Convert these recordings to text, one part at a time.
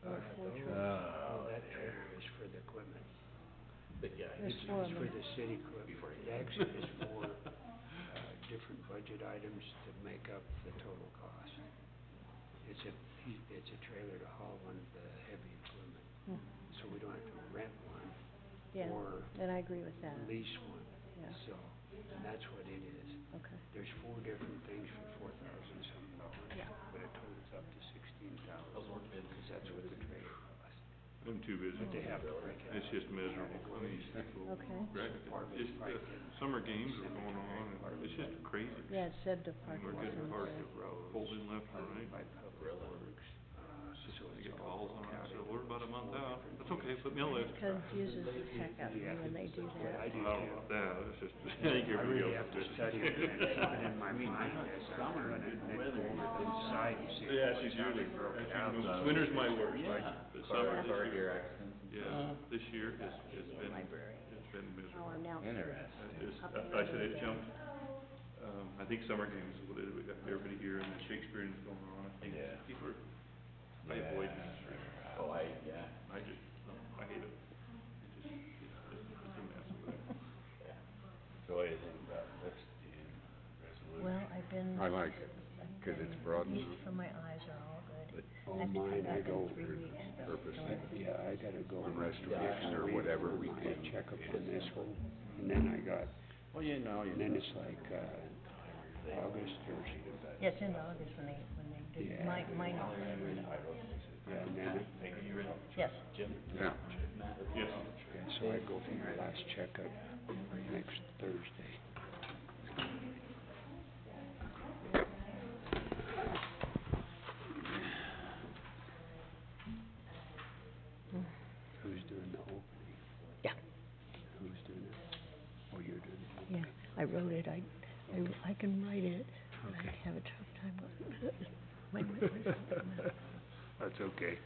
That trailer is for the equipment. But yeah, It's for the city equipment. It actually is for different budget items to make up the total cost. It's a trailer to haul one of the heavy equipment, so we don't have to rent one or and I agree with that. lease one. Yeah. So, and that's what it is. Okay. There's 4 different things for $4,000-something, but it totals up to $16,000 because that's what the trailer costs. I'm too busy. But they have to break it. It's just miserable. I mean, people, it's, summer games are going on, and it's just crazy. Yeah, it's said to park We're getting in parked, the pulled in left and right. By Public Works. So I it's get all calls on it, county. so we're about a month out. That's okay, put me on the list. It confuses the heck out of me when they do I that. do I don't know about that, it's just, I think I everybody really else have to does. study it and put it in my mind as I'm doing it, and then go over the side and see Yeah, what's she's how they usually, broke it out. winter's my worst, Yeah. but summer Car this deer year, accidents. this year, it's been I'll miserable. announce Interesting. I said it jumped, I think summer games is what it is, we got everybody here and the Shakespearean's going on, I think Yeah. people are, I avoid it. Oh, I hate it. It's a mess over there. Yeah. So what do you think about this, resolution? Well, I've been. I like it, 'cause it's broad enough. For my eyes are all good. All I have to come mine, I back go in 3 weeks. though. purposely. Yeah, I gotta go. On restoration or whatever we my can. checkup on this one, and then I got, Well, you know, and then it's like, August or, Yeah, it's in August when they do, Yeah. mine. yeah, and then, Yes. Jim? Yeah. Yes. yeah, so I go for my last checkup next Thursday. Who's doing the opening? Yeah, Who's doing it? Oh, you're doing it? yeah, I wrote it, I can write it, but I Okay. have a tough time with it. My mouth. That's okay.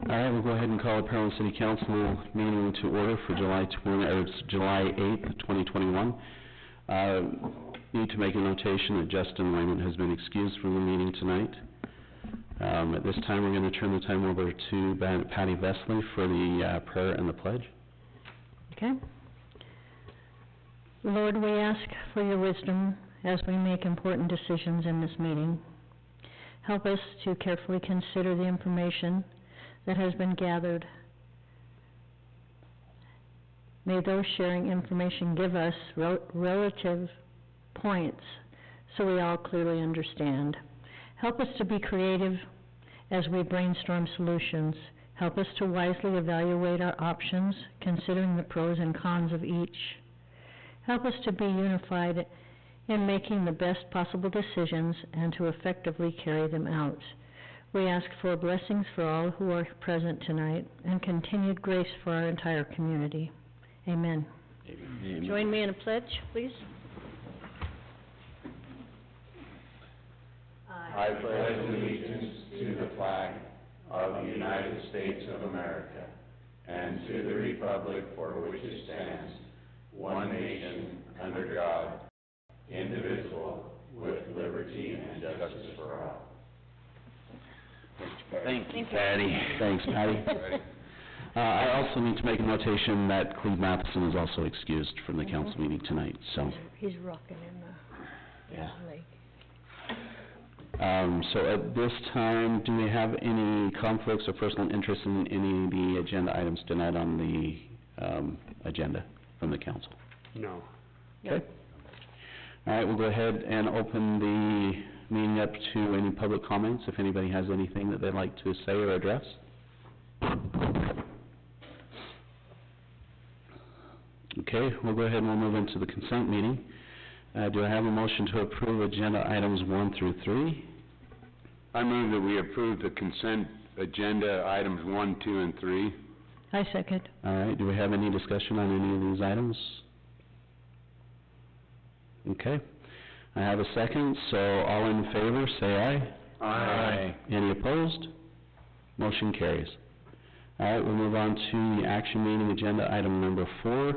All right, we'll go ahead and call the Parowan City Council meeting to order for July 8th, 2021. Need to make a notation that Justin Wayman has been excused from the meeting tonight. At this time, we're going to turn the time over to Patty Vesley for the prayer and the pledge. Okay. Lord, we ask for your wisdom as we make important decisions in this meeting. Help us to carefully consider the information that has been gathered. May those sharing information give us relative points so we all clearly understand. Help us to be creative as we brainstorm solutions. Help us to wisely evaluate our options, considering the pros and cons of each. Help us to be unified in making the best possible decisions and to effectively carry them out. We ask for blessings for all who are present tonight and continued grace for our entire community. Amen. Amen. Join me in a pledge, please. I pledge allegiance to the flag of the United States of America and to the republic for which it stands, one nation, under God, indivisible, with liberty and justice for all. Thank you, Thank you. Patty. Thanks, Patty. I also need to make a notation that Cleve Matheson is also excused from the council meeting tonight, so. He's rocking in the Yeah. lake. So at this time, do we have any conflicts or personal interest in any of the agenda items tonight on the agenda from the council? No. Okay. All right, we'll go ahead and open the meeting up to any public comments, if anybody has anything that they'd like to say or address. Okay, we'll go ahead and we'll move into the consent meeting. Do I have a motion to approve agenda items 1 through 3? I move that we approve the consent agenda items 1, 2, and 3. I second. All right, do we have any discussion on any of these items? Okay, I have a second, so all in favor, say aye. Aye. Any opposed? Motion carries. All right, we'll move on to the action meeting agenda, item number 4,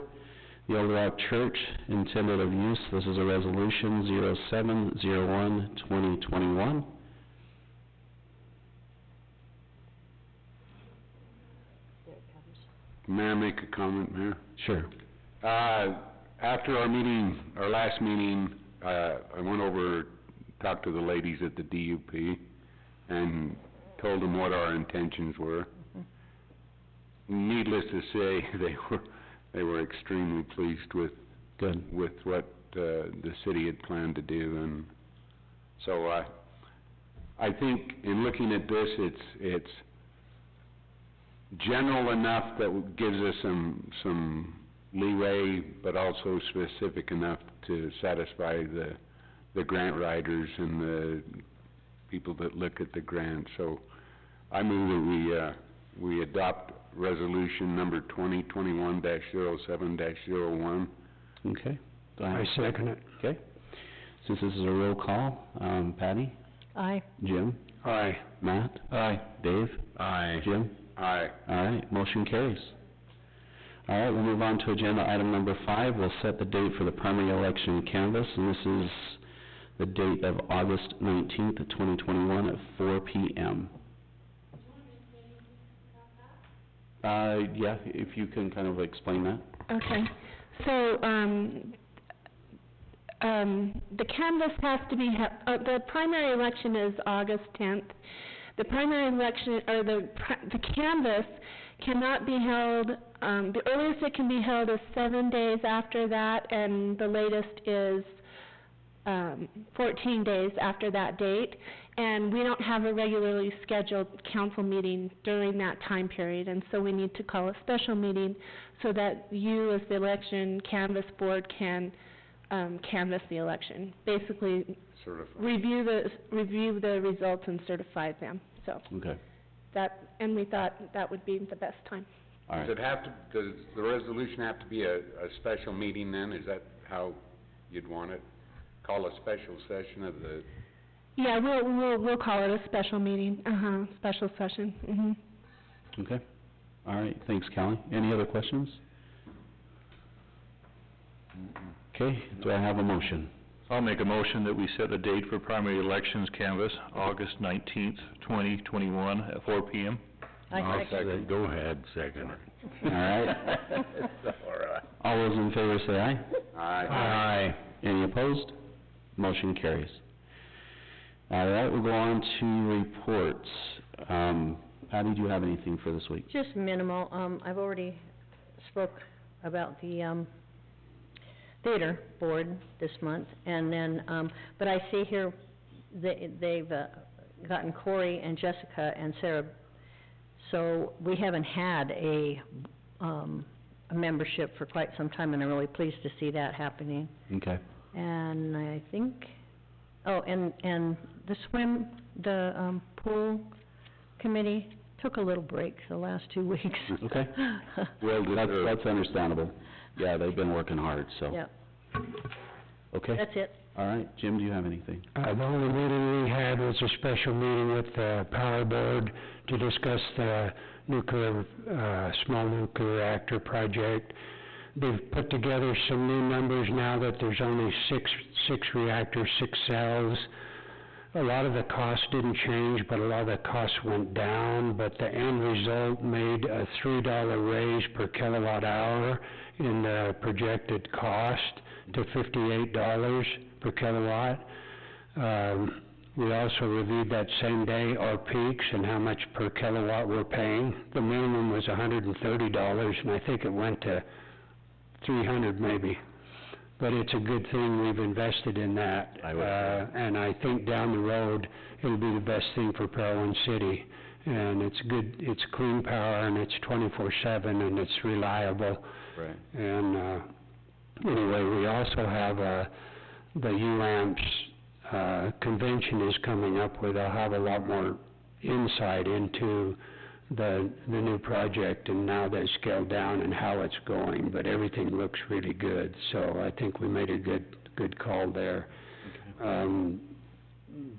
the Old Rock Church intended of use. This is a resolution 0701-2021. May I make a comment, Mayor? Sure. After our meeting, our last meeting, I went over, talked to the ladies at the DUP, and told them what our intentions were. Needless to say, they were extremely pleased with Good. with what the city had planned to do, and so I think in looking at this, it's general enough that gives us some leeway, but also specific enough to satisfy the grant writers and the people that look at the grant. So I move that we adopt resolution number 2021-07-01. Okay. Do I second it. Okay. Since this is a roll call, Patty? Aye. Jim? Aye. Matt? Aye. Dave? Aye. Jim? Aye. All right, motion carries. All right, we'll move on to agenda item number 5. We'll set the date for the primary election canvass, and this is the date of August 19th, 2021 at 4 p.m. Yeah, if you can kind of explain that. Okay, so, the canvass has to be, the primary election is August 10th. The primary election, or the canvass cannot be held, the earliest it can be held is 7 days after that, and the latest is 14 days after that date. And we don't have a regularly scheduled council meeting during that time period, and so we need to call a special meeting so that you, as the election canvass board, can canvass the election. Basically, review the results and certify them. So Okay. and we thought that would be the best time. All right. Does the resolution have to be a special meeting then? Is that how you'd want it? Call a special session of the... Yeah, we'll call it a special meeting, special session. Okay. All right, thanks, Callie. Any other questions? Okay, do I have a motion? I'll make a motion that we set a date for primary elections canvass, August 19th, 2021 at 4 p.m. I second. Go ahead, second. All right. All right. All those in favor say aye. Aye. Any opposed? Motion carries. All right, we'll go on to reports. Patty, do you have anything for this week? Just minimal. I've already spoke about the theater board this month, and then, but I see here they've gotten Corey and Jessica and Sarah, so we haven't had a membership for quite some time, and I'm really pleased to see that happening. Okay. And I think, and the pool committee took a little break the last 2 weeks. Okay. Well, that's understandable. Yeah, they've been working hard, so. Yep, Okay. that's it. All right, Jim, do you have anything? The only meeting we had was a special meeting with the power board to discuss the small nuclear reactor project. They've put together some new numbers now that there's only six reactors, 6 cells. A lot of the costs didn't change, but a lot of the costs went down, but the end result made a $3 raise per kilowatt hour in the projected cost to $58 per kilowatt. We also reviewed that same day our peaks and how much per kilowatt we're paying. The minimum was $130, and I think it went to $300 maybe. But it's a good thing we've invested in that. And I think down the road, it'll be the best thing for Parowan City. And it's good, it's clean power, and it's 24/7, and it's reliable. Right. And anyway, we also have the UAMPS convention is coming up where they'll have a lot more insight into the new project and now they've scaled down and how it's going, but everything looks really good, so I think we made a good call there.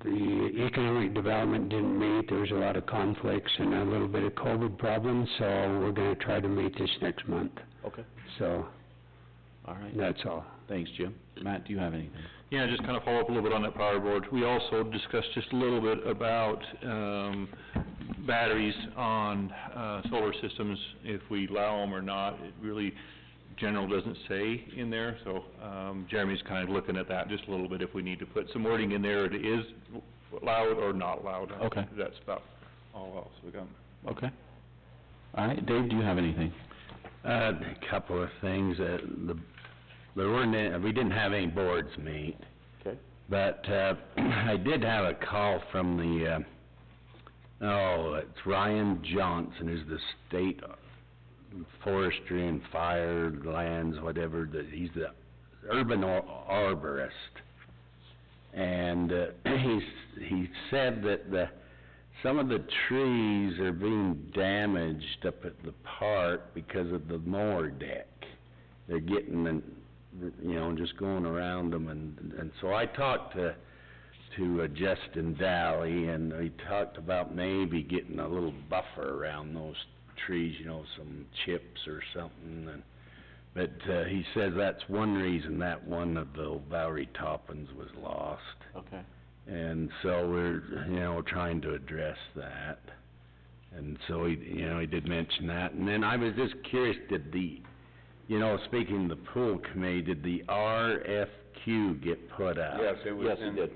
the economic development didn't meet, there was a lot of conflicts and a little bit of COVID problems, so we're gonna try to meet this next month, Okay, so all right. that's all. Thanks, Jim. Matt, do you have anything? Yeah, just kind of follow up a little bit on that power board. We also discussed just a little bit about, batteries on, solar systems, if we allow them or not. It really, general doesn't say in there, so, Jeremy's kind of looking at that just a little bit, if we need to put some wording in there, it is allowed or not allowed. Okay. That's about all else we got. Okay. All right, Dave, do you have anything? A couple of things, there weren't, we didn't have any boards meet. Okay. But, I did have a call from the, it's Ryan Johnson, who's the state forestry and fire lands, whatever, he's the urban arborist. And, he said that some of the trees are being damaged up at the park because of the mower deck. They're getting, just going around them, and so I talked to Justin Daly, and we talked about maybe getting a little buffer around those trees, some chips or something, but he says that's one reason that one of the Valerie Toppins was lost. Okay. And so we're, trying to address that. And so he did mention that. And then I was just curious, did the, speaking of the pool committee, did the RFQ get put out? Yes, it was Yes, it in, did.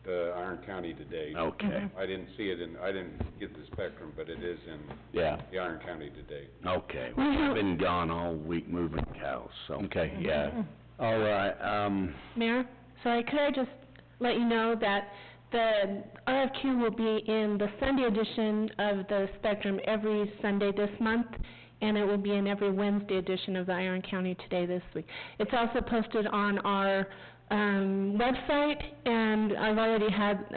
Iron County today. Okay, I didn't see it I didn't get the spectrum, but it is in Yeah. the Iron County today. okay. Well, I've been gone all week moving cows, so. Okay, yeah. All right, Mayor, sorry, could I just let you know that the RFQ will be in the Sunday edition of the Spectrum every Sunday this month, and it will be in every Wednesday edition of the Iron County Today this week. It's also posted on our website, and I've already had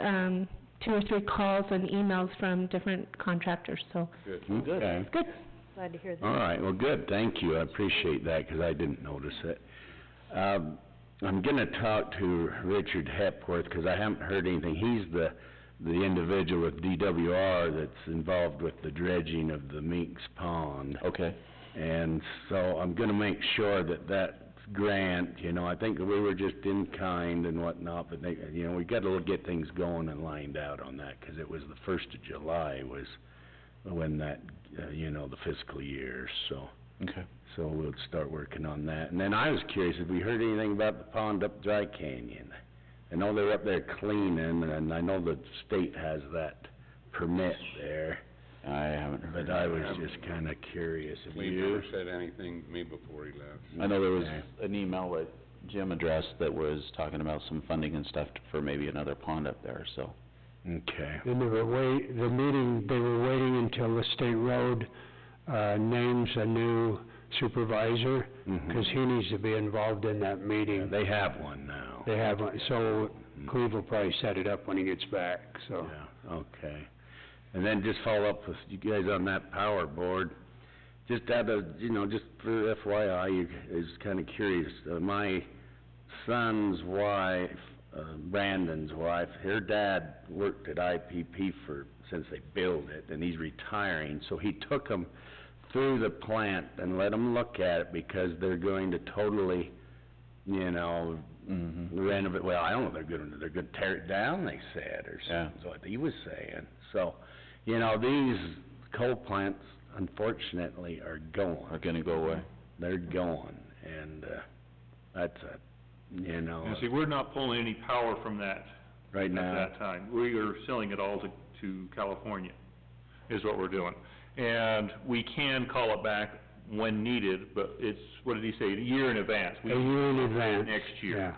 2 or 3 calls and emails from different contractors, so Good. okay. good. Glad to hear that. All right, well, good, thank you, I appreciate that, because I didn't notice it. I'm gonna talk to Richard Hepworth, because I haven't heard anything. He's the individual with DWR that's involved with the dredging of the Meeks Pond. Okay. And so I'm gonna make sure that grant, I think we were just in kind and whatnot, but they, we gotta get things going and lined out on that, because it was the 1st of July was when that, the fiscal year, so. Okay. So we'll start working on that. And then I was curious, have we heard anything about the pond up Dry Canyon? I know they're up there cleaning, and I know the state has that permit there, I haven't heard. but I was just kinda curious. Have He you? never said anything to me before he left. I know there was Okay. an email that Jim addressed that was talking about some funding and stuff for maybe another pond up there, so. Okay. And they were waiting until the state road, names a new supervisor, because he needs to be involved in that meeting. They have one now. They have one, so Cleve will probably set it up when he gets back, so. Yeah, okay. And then just follow up with you guys on that power board. Just out of, just for FYI, I was kinda curious. My son's wife, Brandon's wife, her dad worked at IPP since they built it, and he's retiring, so he took them through the plant and let them look at it, because they're going to totally, renovate, well, I don't know if they're gonna tear it down, they said, or Yeah. something, what he was saying. So, these coal plants, unfortunately, are going. Are gonna go away. They're going, and, that's And see, we're not pulling any power from that right at now. that time. We are selling it all to California, is what we're doing. And we can call it back when needed, but it's, what did he say, a year in advance? A year in advance. Next year. Yeah.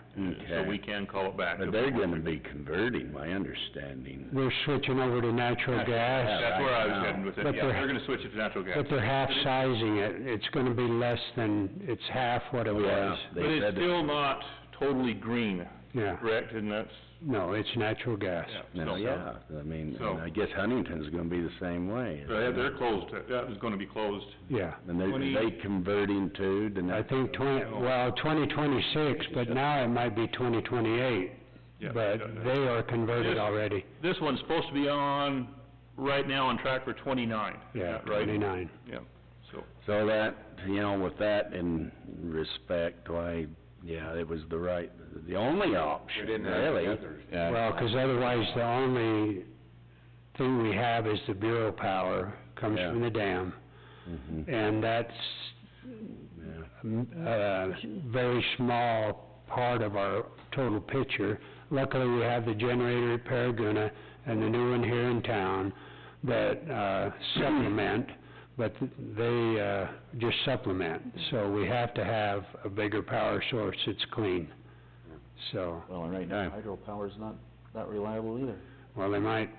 So Okay. we can call it back. But they're gonna be converting, my understanding. They're switching over to natural gas, That's where I was Right now. heading with it, But yeah, they're- they're gonna switch it to natural gas. but they're half-sizing it. It's gonna be less than, it's half what it Yeah, was. they But it's said still not totally green, Yeah, correct? And that's, no, it's natural gas. No, so- yeah, I mean, So- and I guess Huntington's gonna be the same way. isn't They're it? closed, that is gonna be closed. Yeah. And they 20 converting to, I think 2026, but now it might be 2028. Yeah. but they are converted This- already. This one's supposed to be on, right now on track for 29. Yeah, Right? 29. Yeah, so, So that, you know, with that in respect, why, yeah, it was the only option, really. Yeah. Well, 'cause otherwise, the only thing we have is the Bureau power, comes Yeah. from the dam, Mhm. and that's Yeah. very small part of our total picture. Luckily, we have the generator at Paraguna and the new one here in town that supplement, but they just supplement. So we have to have a bigger power source that's clean. So, Well, and right now, hydropower's not that reliable either. well, they might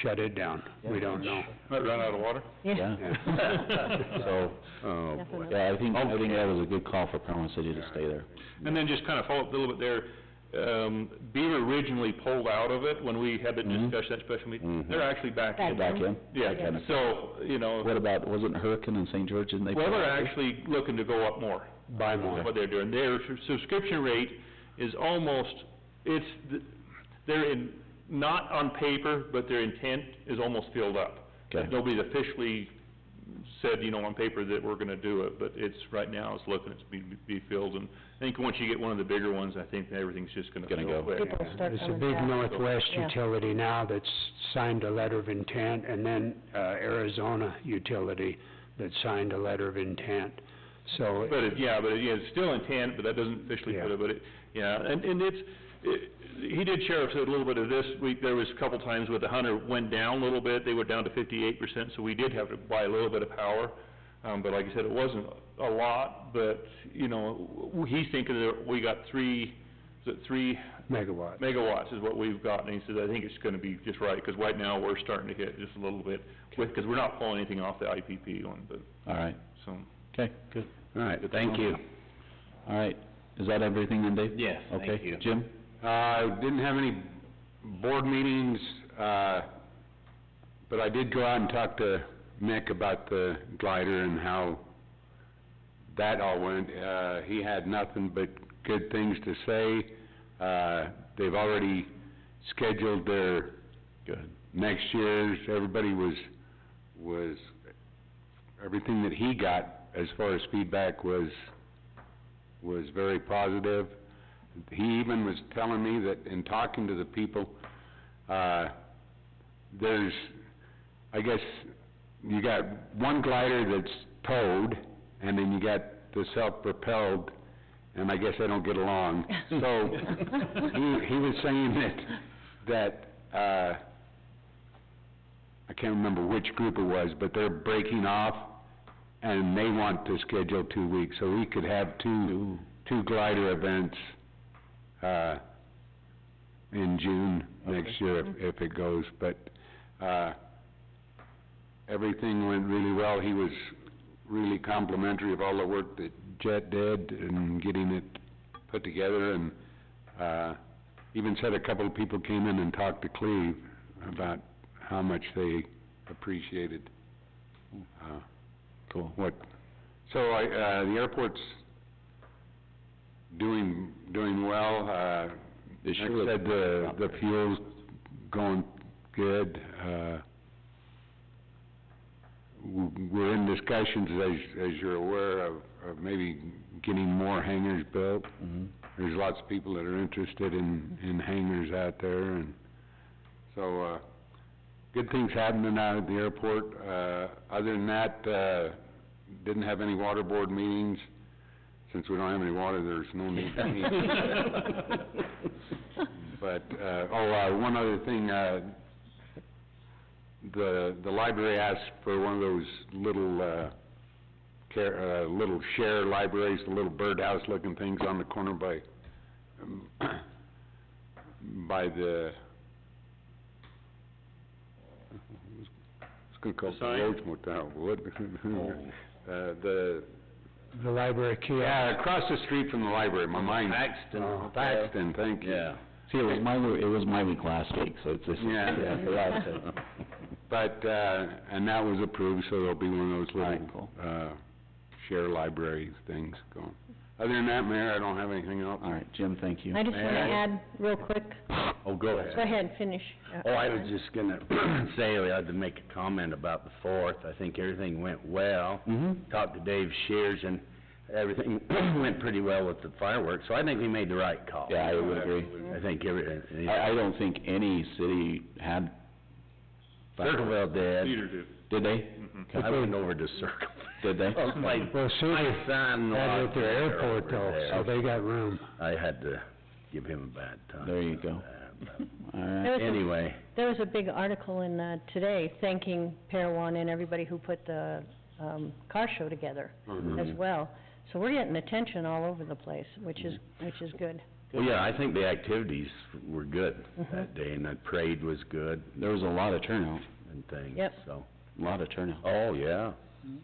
shut it down. We don't know. might run out of water. Yeah. So, Oh, boy. Definitely. yeah, I think that was a good call for Parowan City to stay there. And then just kind of follow up a little bit there, Beaver originally pulled out of it when we had the Mhm. discussion at special meeting. Mhm. They're actually back in. Back in? Yeah, Back in. so, you know, What about, wasn't Hurricane in St. George, didn't they? well, pull they're out? actually looking to go up more. Buy more. What they're doing. Their subscription rate is almost, they're in, not on paper, but their intent is almost filled up. Okay. Nobody's officially said, you know, on paper that we're gonna do it, but it's, right now, it's looking to be filled, and I think once you get one of the bigger ones, I think everything's just gonna Gonna fill go. quick. People start There's a coming big back. Northwest Yeah. utility now that's signed a letter of intent, and then Arizona utility that signed a letter of intent. So, But it's still intent, but that doesn't officially put Yeah. it, but he did share us a little bit of this week. There was a couple times where the Hunter went down a little bit, they were down to 58%, so we did have to buy a little bit of power. But like I said, it wasn't a lot, but, you know, he's thinking that we got three megawatts. megawatts is what we've got, and he says, I think it's gonna be just right, 'cause right now, we're starting to hit just a little bit, because we're not pulling anything off the IPP one, but, All right, so. okay, good. All right, thank you. All right, is that everything then, Dave? Yes, thank Okay, you. Jim? Didn't have any board meetings, but I did go out and talk to Mick about the glider and how that all went. He had nothing but good things to say. They've already scheduled their next year's. Everybody was, everything that he got as far as feedback was very positive. He even was telling me that in talking to the people, there's, I guess, you got one glider that's towed, and then you got the self-propelled, and I guess they don't get along. So, he was saying that I can't remember which group it was, but they're breaking off, and they want to schedule 2 weeks, so we could have two glider events, in June next year if it goes, but, everything went really well. He was really complimentary of all the work that Jet did in getting it put together, and, even said a couple of people came in and talked to Cleve about how much they appreciated, Cool. so the airport's doing well. They Like sure I look said, out the there. fuel's going good. We're in discussions, as you're aware, of maybe getting more hangars built. Mhm. There's lots of people that are interested in hangars out there, and so, good things happening out at the airport. Other than that, didn't have any water board meetings. Since we don't have any water, there's no need to meet. But, one other thing, the library asked for one of those little, little share libraries, the little birdhouse-looking things on the corner by the, it's gonna call it the sign? Roach Motel, what? The library kiosk. Yeah, across the street from the library, my mind. Paxton. Paxton, thank you. Yeah. See, it was my week last week, so it's this. Yeah. For us, so. But, and that was approved, so there'll be one of those All right, little, cool. share library things going. Other than that, Mayor, I don't have anything else. All right, Jim, thank you. I just wanna add real quick, Oh, go ahead. Go ahead, finish. Oh, I was just gonna say, we had to make a comment about the 4th. I think everything went well. Mm-hmm. Talked to Dave Shears, and everything went pretty well with the fireworks, so I think we made the right call. Yeah, I would agree. I think I don't think any city had Circleville did. Cedar did. Did they? Mhm. I went over to Circle. Did they? Well, my Cedar son had it at was their there airport over though, there. so they got room. I had to give him a bad time. There you go. But All right. There was a- anyway, There was a big article in, today thanking Parowan and everybody who put the, car show together Mhm. as well. So we're getting attention all over the place, which is good. well, yeah, I think the activities were good Mhm. that day, and the parade was good There was a lot of turnout, and things, Yep. so. a lot of turnout. Oh, yeah.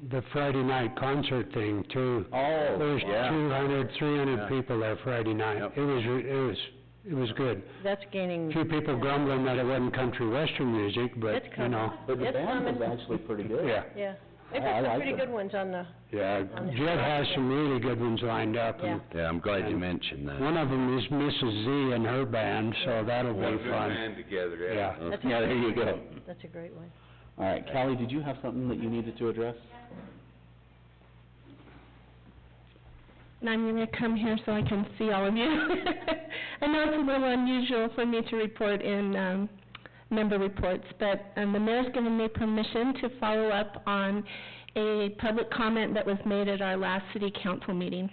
The Friday night concert thing too. Oh, There was yeah. 200, 300 Yeah. people there Friday night. Yep. It was good. That's gaining. A few people grumbling that it wasn't country western music, but, It's you coming. know, But the It's band was coming. actually pretty good. yeah. Yeah, they've I got some like pretty it. good ones on the, Yeah, On the Judd has some really good ones lined up, and Yeah, I'm glad you And mentioned that. one of them is Mrs. Z and her band, so that'll be fun. together, Yeah. that's a Yeah, there great you one. go. That's a great one. All right, Callie, did you have something that you needed to address? And I'm gonna come here so I can see all of you. I know it's a little unusual for me to report in, member reports, but, the mayor's given me permission to follow up on a public comment that was made at our last city council meeting.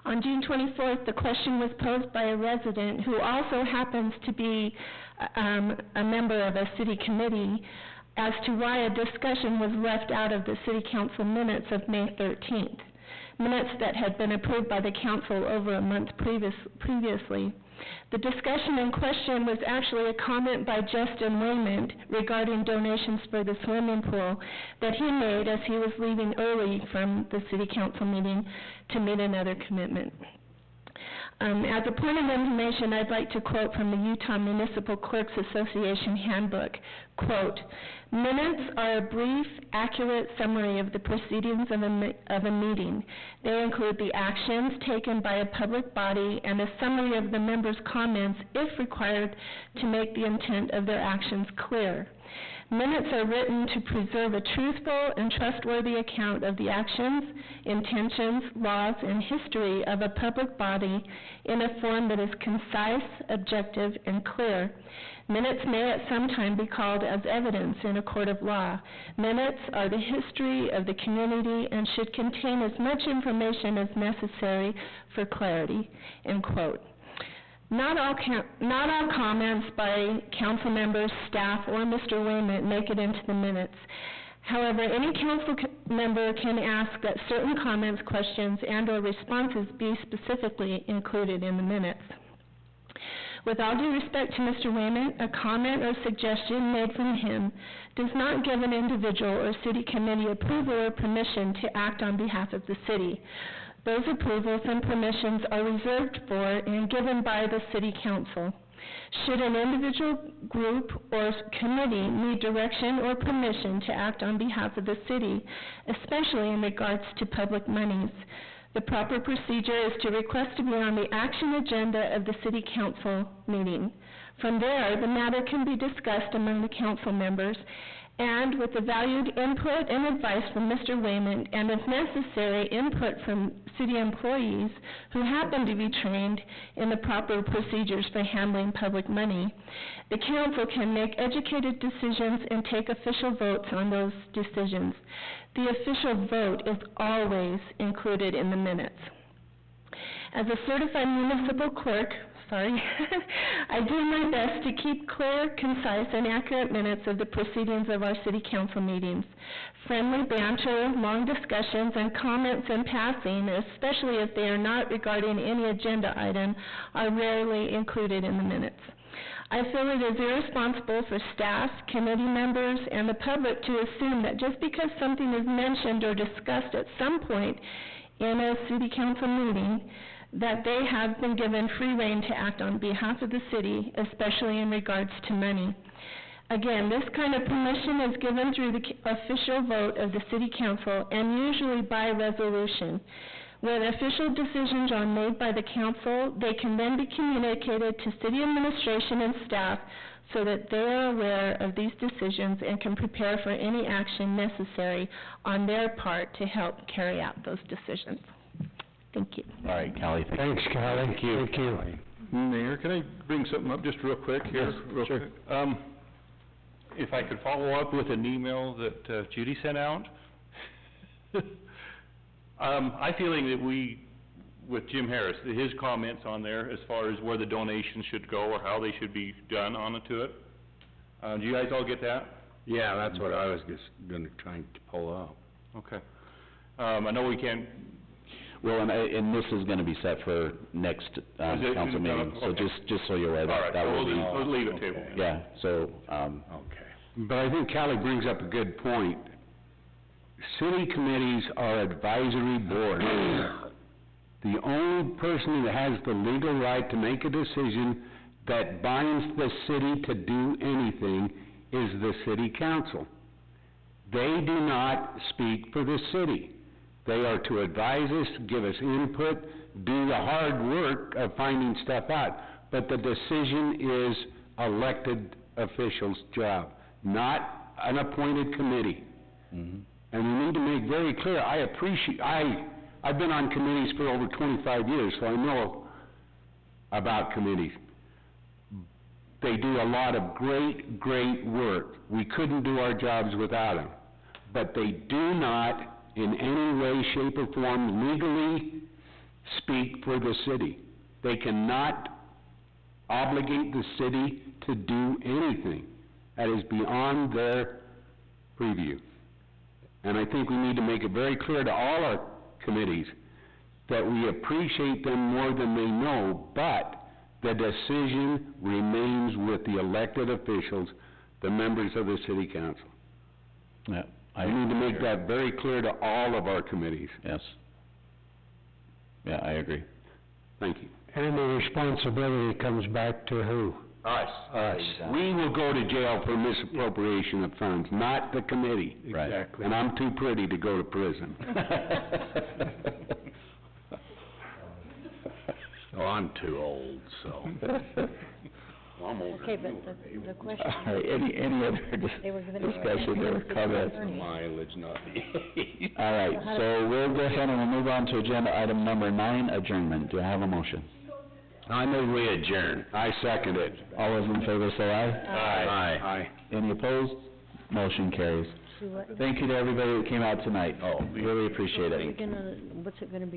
On June 24th, the question was posed by a resident who also happens to be, a member of a city committee as to why a discussion was left out of the city council minutes of May 13th. Minutes that had been approved by the council over a month previously. The discussion in question was actually a comment by Justin Waymond regarding donations for the swimming pool that he made as he was leaving early from the city council meeting to meet another commitment. As a point of information, I'd like to quote from the Utah Municipal Clerks Association Handbook, quote, "Minutes are a brief, accurate summary of the proceedings of a meeting. They include the actions taken by a public body and a summary of the members' comments if required to make the intent of their actions clear. Minutes are written to preserve a truthful and trustworthy account of the actions, intentions, laws, and history of a public body in a form that is concise, objective, and clear. Minutes may at some time be called as evidence in a court of law. Minutes are the history of the community and should contain as much information as necessary for clarity," end quote. Not all comments by council members, staff, or Mr. Waymont make it into the minutes. However, any council member can ask that certain comments, questions, and/or responses be specifically included in the minutes. With all due respect to Mr. Waymont, a comment or suggestion made from him does not give an individual or city committee approval or permission to act on behalf of the city. Those approvals and permissions are reserved for and given by the city council. Should an individual group or committee need direction or permission to act on behalf of the city, especially in regards to public monies, the proper procedure is to request to be on the action agenda of the city council meeting. From there, the matter can be discussed among the council members, and with the valued input and advice from Mr. Waymont, and if necessary, input from city employees who happen to be trained in the proper procedures for handling public money, the council can make educated decisions and take official votes on those decisions. The official vote is always included in the minutes. As a certified municipal clerk, I do my best to keep clear, concise, and accurate minutes of the proceedings of our city council meetings. Friendly banter, long discussions, and comments in passing, especially if they are not regarding any agenda item, are rarely included in the minutes. I feel it is irresponsible for staff, committee members, and the public to assume that just because something is mentioned or discussed at some point in a city council meeting, that they have been given free rein to act on behalf of the city, especially in regards to money. Again, this kind of permission is given through the official vote of the city council and usually by resolution. When official decisions are made by the council, they can then be communicated to city administration and staff so that they are aware of these decisions and can prepare for any action necessary on their part to help carry out those decisions. Thank you. All right, Callie, thank you. Thanks, Callie. Thank you. Thank you. Mayor, can I bring something up just real quick here? Yes, real sure. quick? If I could follow up with an email that Judy sent out. I feeling that with Jim Harris, his comments on there as far as where the donations should go or how they should be done onto it. Do you guys all get that? Yeah, that's what I was just gonna try to pull up. Okay. I know we can't, Well, and this is gonna be set for next, Is it- council meeting, so okay. just so you're aware, all right, that so will be, we'll leave it table. yeah, so, Okay. But I think Callie brings up a good point. City committees are advisory boards. The only person that has the legal right to make a decision that binds the city to do anything is the city council. They do not speak for the city. They are to advise us, give us input, do the hard work of finding stuff out. But the decision is elected officials' job, not an appointed committee. mhm. And we need to make very clear, I've been on committees for over 25 years, so I know about committees. They do a lot of great, great work. We couldn't do our jobs without them. But they do not, in any way, shape, or form, legally speak for the city. They cannot obligate the city to do anything that is beyond their preview. And I think we need to make it very clear to all our committees that we appreciate them more than they know, but the decision remains with the elected officials, the members of the city council. Yeah. I need to make that very clear to all of our committees. Yes. Yeah, I agree. Thank you. And the responsibility comes back to who? Us. Us. We will go to jail for misappropriation of funds, not the committee. Right. Exactly. And I'm too pretty to go to prison. Well, I'm too old, so. I'm older Okay, than but you, the question All right, any other they were giving us discussion or comments? mileage, not the age. All right, so we'll go ahead and we'll move on to agenda item number 9, adjournment. Do I have a motion? I move we adjourn. I second it. All those in favor say aye. Aye. Aye. Any opposed? Motion carries. to what, Thank you to everybody that came out tonight. Oh, Really appreciate are we it. gonna, what's it gonna be?